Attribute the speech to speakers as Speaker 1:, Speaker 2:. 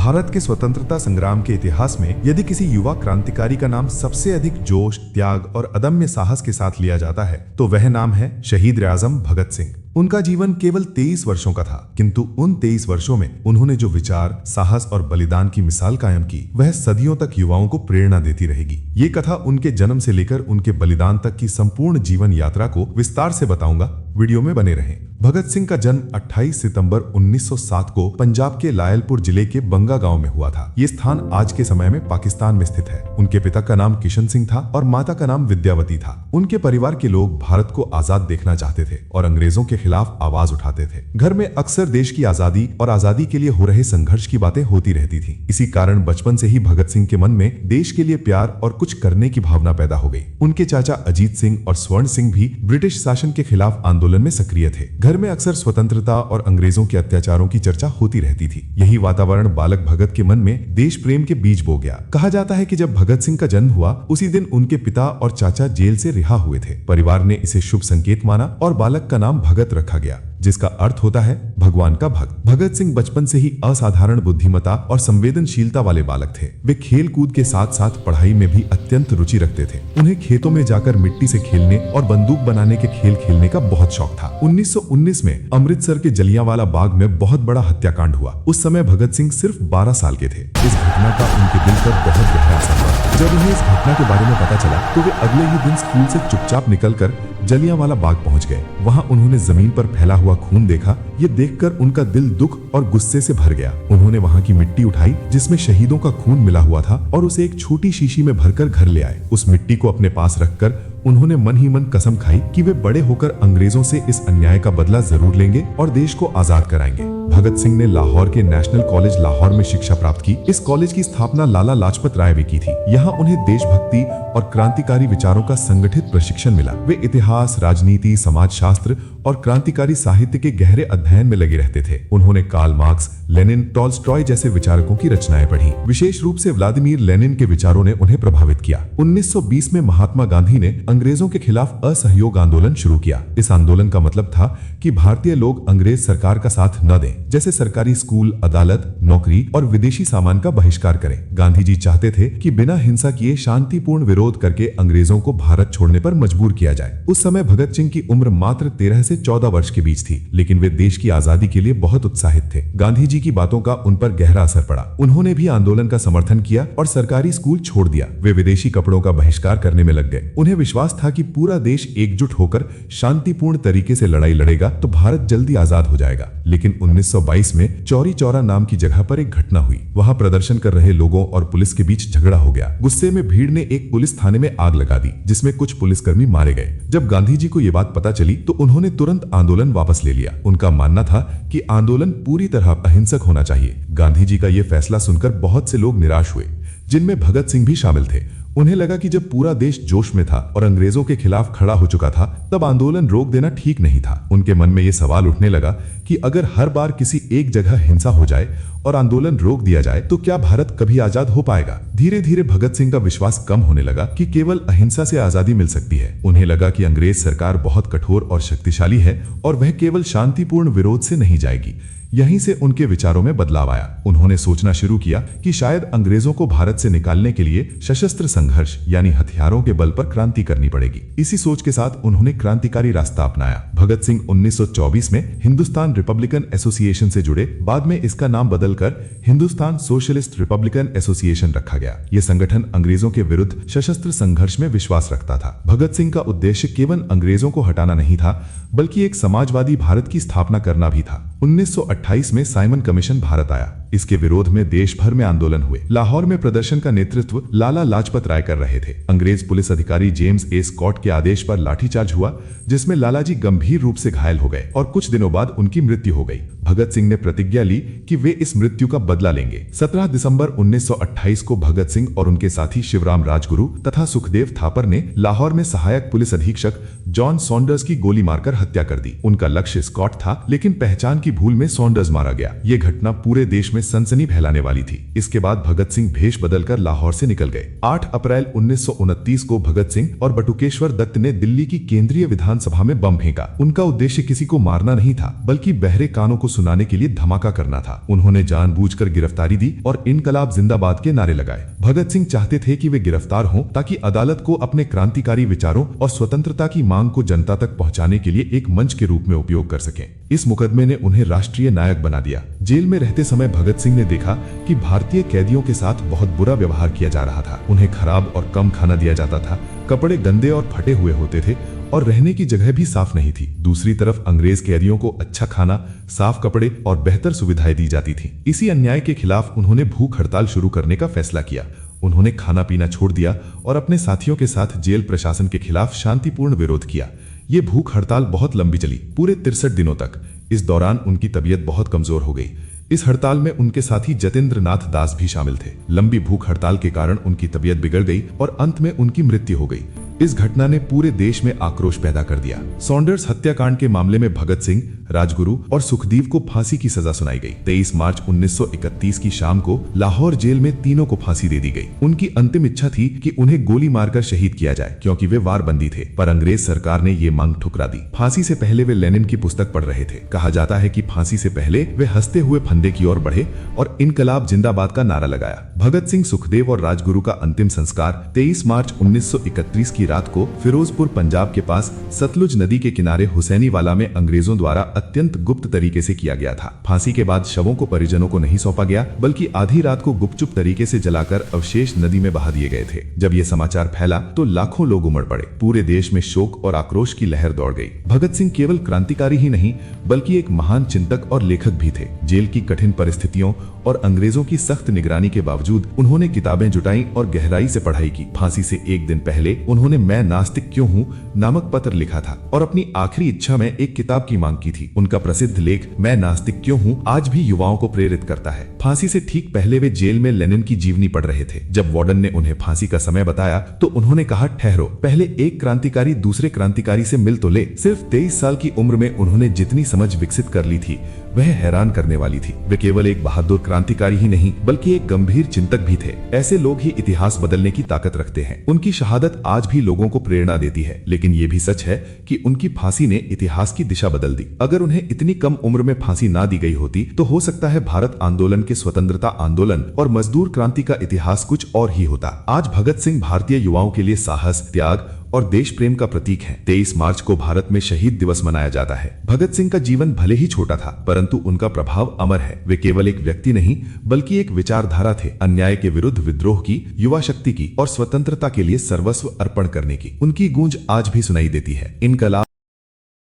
Speaker 1: भारत के स्वतंत्रता संग्राम के इतिहास में यदि किसी युवा क्रांतिकारी का नाम सबसे अधिक जोश, त्याग और अदम्य साहस के साथ लिया जाता है तो वह नाम है शहीद-ए-आजम भगत सिंह। उनका जीवन केवल 23 वर्षों का था, किंतु उन 23 वर्षों में उन्होंने जो विचार, साहस और बलिदान की मिसाल कायम की, वह सदियों तक युवाओं को प्रेरणा देती रहेगी। ये कथा उनके जन्म से लेकर उनके बलिदान तक की संपूर्ण जीवन यात्रा को विस्तार से बताऊंगा। वीडियो में बने रहें। भगत सिंह का जन्म 28 सितंबर 1907 को पंजाब के लायलपुर जिले के बंगा गांव में हुआ था। ये स्थान आज के समय में पाकिस्तान में स्थित है। उनके पिता का नाम किशन सिंह था और माता का नाम विद्यावती था। उनके परिवार के लोग भारत को आजाद देखना चाहते थे और अंग्रेजों के खिलाफ आवाज उठाते थे। घर में अक्सर देश की आजादी और आजादी के लिए हो रहे संघर्ष की बातें होती रहती थी। इसी कारण बचपन से ही भगत सिंह के मन में देश के लिए प्यार और कुछ करने की भावना पैदा हो गई। उनके चाचा अजीत सिंह और स्वर्ण सिंह भी ब्रिटिश शासन के खिलाफ आंदोलन में सक्रिय थे। घर में अक्सर स्वतंत्रता और अंग्रेजों के अत्याचारों की चर्चा होती रहती थी। यही वातावरण बालक भगत के मन में देश प्रेम के बीज बो गया। कहा जाता है कि जब भगत सिंह का जन्म हुआ उसी दिन उनके पिता और चाचा जेल से रिहा हुए थे। परिवार ने इसे शुभ संकेत माना और बालक का नाम भगत रखा गया, जिसका अर्थ होता है भगवान का भक्त। भगत सिंह बचपन से ही असाधारण बुद्धिमत्ता और संवेदनशीलता वाले बालक थे। वे खेल कूद के साथ साथ पढ़ाई में भी अत्यंत रुचि रखते थे। उन्हें खेतों में जाकर मिट्टी से खेलने और बंदूक बनाने के खेल खेलने का बहुत शौक था। 1919 में अमृतसर के जलियांवाला बाग में बहुत बड़ा हत्याकांड हुआ। उस समय भगत सिंह सिर्फ 12 साल के थे। इस घटना का उनके दिल पर बहुत गहरा असर हुआ। जब उन्हें इस घटना के बारे में पता चला तो वे अगले ही दिन स्कूल से चुपचाप निकलकर जलियांवाला बाग पहुंच गए। वहां उन्होंने जमीन पर फैला हुआ खून देखा। ये देखकर उनका दिल दुख और गुस्से से भर गया। उन्होंने वहां की मिट्टी उठाई जिसमें शहीदों का खून मिला हुआ था और उसे एक छोटी शीशी में भरकर घर ले आए। उस मिट्टी को अपने पास रखकर उन्होंने मन ही मन कसम खाई कि वे बड़े होकर अंग्रेजों से इस अन्याय का बदला जरूर लेंगे और देश को आजाद कराएंगे। भगत सिंह ने लाहौर के नेशनल कॉलेज लाहौर में शिक्षा प्राप्त की। इस कॉलेज की स्थापना लाला लाजपत राय ने की थी। यहाँ उन्हें देशभक्ति और क्रांतिकारी विचारों का संगठित प्रशिक्षण मिला। वे इतिहास, राजनीति, समाजशास्त्र और क्रांतिकारी साहित्य के गहरे अध्ययन में लगे रहते थे। उन्होंने कार्ल मार्क्स, लेनिन, टॉल्स्टॉय जैसे विचारकों की रचनाएं पढ़ी। विशेष रूप से व्लादिमीर लेनिन के विचारों ने उन्हें प्रभावित किया। 1920 में महात्मा गांधी ने अंग्रेजों के खिलाफ असहयोग आंदोलन शुरू किया। इस आंदोलन का मतलब था कि भारतीय लोग अंग्रेज सरकार का साथ न दें, जैसे सरकारी स्कूल, अदालत, नौकरी और विदेशी सामान का बहिष्कार करें। गांधी जी चाहते थे कि बिना हिंसा किए शांतिपूर्ण विरोध करके अंग्रेजों को भारत छोड़ने पर मजबूर किया जाए। उस समय भगत सिंह की उम्र मात्र 13 से 14 वर्ष के बीच थी, लेकिन वे देश की आजादी के लिए बहुत उत्साहित थे। गांधी जी की बातों का उन पर गहरा असर पड़ा। उन्होंने भी आंदोलन का समर्थन किया और सरकारी स्कूल छोड़ दिया। वे विदेशी कपड़ों का बहिष्कार करने में लग गए। उन्हें विश्वास था कि पूरा देश एकजुट होकर शांतिपूर्ण तरीके से लड़ाई लड़ेगा तो भारत जल्दी आजाद हो जाएगा। लेकिन 1922 में चौरी चौरा नाम की जगह पर एक घटना हुई। वहां प्रदर्शन कर रहे लोगों और पुलिस के बीच झगड़ा हो गया। गुस्से में भीड़ ने एक पुलिस थाने में आग लगा दी, जिसमें कुछ पुलिसकर्मी मारे गए। जब गांधी जी को ये बात पता चली तो उन्होंने तुरंत आंदोलन वापस ले लिया। उनका मानना था कि आंदोलन पूरी तरह अहिंसक होना चाहिए। गांधी जी का ये फैसला सुनकर बहुत से लोग निराश हुए, जिनमें भगत सिंह भी शामिल थे। उन्हें लगा कि जब पूरा देश जोश में था और अंग्रेजों के खिलाफ खड़ा हो चुका था, तब आंदोलन रोक देना ठीक नहीं था। उनके मन में यह सवाल उठने लगा कि अगर हर बार किसी एक जगह हिंसा हो जाए और आंदोलन रोक दिया जाए तो क्या भारत कभी आजाद हो पाएगा। धीरे धीरे भगत सिंह का विश्वास कम होने लगा कि केवल अहिंसा से आजादी मिल सकती है। उन्हें लगा कि अंग्रेज सरकार बहुत कठोर और शक्तिशाली है और वह केवल शांतिपूर्ण विरोध से नहीं जाएगी। यहीं से उनके विचारों में बदलाव आया। उन्होंने सोचना शुरू किया कि शायद अंग्रेजों को भारत से निकालने के लिए सशस्त्र संघर्ष यानी हथियारों के बल पर क्रांति करनी पड़ेगी। इसी सोच के साथ उन्होंने क्रांतिकारी रास्ता अपनाया। भगत सिंह 1924 में हिंदुस्तान रिपब्लिकन एसोसिएशन से जुड़े। बाद में इसका नाम बदलकर हिंदुस्तान सोशलिस्ट रिपब्लिकन एसोसिएशन रखा गया। यह संगठन अंग्रेजों के विरुद्ध सशस्त्र संघर्ष में विश्वास रखता था। भगत सिंह का उद्देश्य केवल अंग्रेजों को हटाना नहीं था, बल्कि एक समाजवादी भारत की स्थापना करना भी था। 1928 में साइमन कमीशन भारत आया। इसके विरोध में देश भर में आंदोलन हुए। लाहौर में प्रदर्शन का नेतृत्व लाला लाजपत राय कर रहे थे। अंग्रेज पुलिस अधिकारी जेम्स ए स्कॉट के आदेश पर लाठीचार्ज हुआ, जिसमें लालाजी गंभीर रूप से घायल हो गए और कुछ दिनों बाद उनकी मृत्यु हो गई। भगत सिंह ने प्रतिज्ञा ली कि वे इस मृत्यु का बदला लेंगे। 17 दिसंबर 1928 को भगत सिंह और उनके साथी शिवराम राजगुरु तथा सुखदेव थापर ने लाहौर में सहायक पुलिस अधीक्षक जॉन सॉन्डर्स की गोली मारकर हत्या कर दी। उनका लक्ष्य स्कॉट था, लेकिन पहचान की भूल में सॉन्डर्स सॉन्डर्स मारा गया। ये घटना पूरे देश में सनसनी फैलाने वाली थी। इसके बाद भगत सिंह भेष बदलकर लाहौर से निकल गए। 8 अप्रैल 1929 को भगत सिंह और बटुकेश्वर दत्त ने दिल्ली की केंद्रीय विधानसभा में बम फेंका। उनका उद्देश्य किसी को मारना नहीं था, बल्कि बहरे कानों को सुनाने के लिए धमाका करना था। उन्होंने जानबूझकर गिरफ्तारी दी और इनकलाब जिंदाबाद के नारे लगाए। भगत सिंह चाहते थे कि वे गिरफ्तार हों ताकि अदालत को अपने क्रांतिकारी विचारों और स्वतंत्रता की मांग को जनता तक पहुंचाने के लिए एक मंच के रूप में उपयोग कर सकें। इस मुकदमे ने उन्हें राष्ट्रीय नायक बना दिया। जेल में रहते समय भगत सिंह ने देखा कि भारतीय कैदियों के साथ बहुत बुरा व्यवहार किया जा रहा था। उन्हें खराब और कम खाना दिया जाता था, कपड़े गंदे और फटे हुए होते थे और रहने की जगह भी साफ नहीं थी। दूसरी तरफ अंग्रेज कैदियों को अच्छा खाना, साफ कपड़े और बेहतर सुविधाएं दी जाती थी। इसी अन्याय के खिलाफ उन्होंने भूख हड़ताल शुरू करने का फैसला किया। उन्होंने खाना पीना छोड़ दिया और अपने साथियों के साथ जेल प्रशासन के खिलाफ शांतिपूर्ण विरोध किया। ये भूख हड़ताल बहुत लंबी चली, पूरे 63 दिनों तक। इस दौरान उनकी तबीयत बहुत कमजोर हो गई। इस हड़ताल में उनके साथी जतेंद्र नाथ दास भी शामिल थे। लंबी भूख हड़ताल के कारण उनकी तबीयत बिगड़ गई और अंत में उनकी मृत्यु हो गई। इस घटना ने पूरे देश में आक्रोश पैदा कर दिया। सॉन्डर्स हत्याकांड के मामले में भगत सिंह, राजगुरु और सुखदेव को फांसी की सजा सुनाई गई। 23 मार्च 1931 की शाम को लाहौर जेल में तीनों को फांसी दे दी गई। उनकी अंतिम इच्छा थी कि उन्हें गोली मारकर शहीद किया जाए, क्योंकि वे वारबंदी थे, पर अंग्रेज सरकार ने ये मांग ठुकरा दी। फांसी से पहले वे लेनिन की पुस्तक पढ़ रहे थे। कहा जाता है कि फांसी से पहले वे हंसते हुए फंदे की ओर बढ़े और इनकलाब जिंदाबाद का नारा लगाया। भगत सिंह, सुखदेव और राजगुरु का अंतिम संस्कार 23 मार्च 1931 की रात को फिरोजपुर, पंजाब के पास सतलुज नदी के किनारे हुसैनीवाला में अंग्रेजों द्वारा अत्यंत गुप्त तरीके से किया गया था। फांसी के बाद शवों को परिजनों को नहीं सौंपा गया, बल्कि आधी रात को गुपचुप तरीके से जलाकर अवशेष नदी में बहा दिए गए थे। जब यह समाचार फैला तो लाखों लोग उमड़ पड़े। पूरे देश में शोक और आक्रोश की लहर दौड़ गई। भगत सिंह केवल क्रांतिकारी ही नहीं, बल्कि एक महान चिंतक और लेखक भी थे। जेल की कठिन परिस्थितियों और अंग्रेजों की सख्त निगरानी के बावजूद उन्होंने किताबें जुटाई और गहराई से पढ़ाई की। फांसी से एक दिन पहले उन्होंने मैं नास्तिक क्यों हूँ नामक पत्र लिखा था और अपनी आखिरी इच्छा में एक किताब की मांग की थी। उनका प्रसिद्ध लेख मैं नास्तिक क्यों हूँ आज भी युवाओं को प्रेरित करता है। फांसी से ठीक पहले वे जेल में लेनिन की जीवनी पढ़ रहे थे। जब वार्डन ने उन्हें फांसी का समय बताया तो उन्होंने कहा, ठहरो, पहले एक क्रांतिकारी दूसरे क्रांतिकारी से मिल तो ले। सिर्फ 23 साल की उम्र में उन्होंने जितनी समझ विकसित कर ली थी वह हैरान करने वाली थी। वे केवल एक बहादुर क्रांतिकारी ही नहीं, बल्कि एक गंभीर चिंतक भी थे। ऐसे लोग ही इतिहास बदलने की ताकत रखते हैं। उनकी शहादत आज भी लोगों को प्रेरणा देती है, लेकिन ये भी सच है कि उनकी फांसी ने इतिहास की दिशा बदल दी। अगर उन्हें इतनी कम उम्र में फांसी ना दी गई होती तो हो सकता है भारत आंदोलन के स्वतंत्रता आंदोलन और मजदूर क्रांति का इतिहास कुछ और ही होता। आज भगत सिंह भारतीय युवाओं के लिए साहस, त्याग और देश प्रेम का प्रतीक है। 23 मार्च को भारत में शहीद दिवस मनाया जाता है। भगत सिंह का जीवन भले ही छोटा था, परंतु उनका प्रभाव अमर है। वे केवल एक व्यक्ति नहीं, बल्कि एक विचारधारा थे। अन्याय के विरुद्ध विद्रोह की, युवा शक्ति की और स्वतंत्रता के लिए सर्वस्व अर्पण करने की। उनकी गूंज आज भी सुनाई देती है। इनकलाब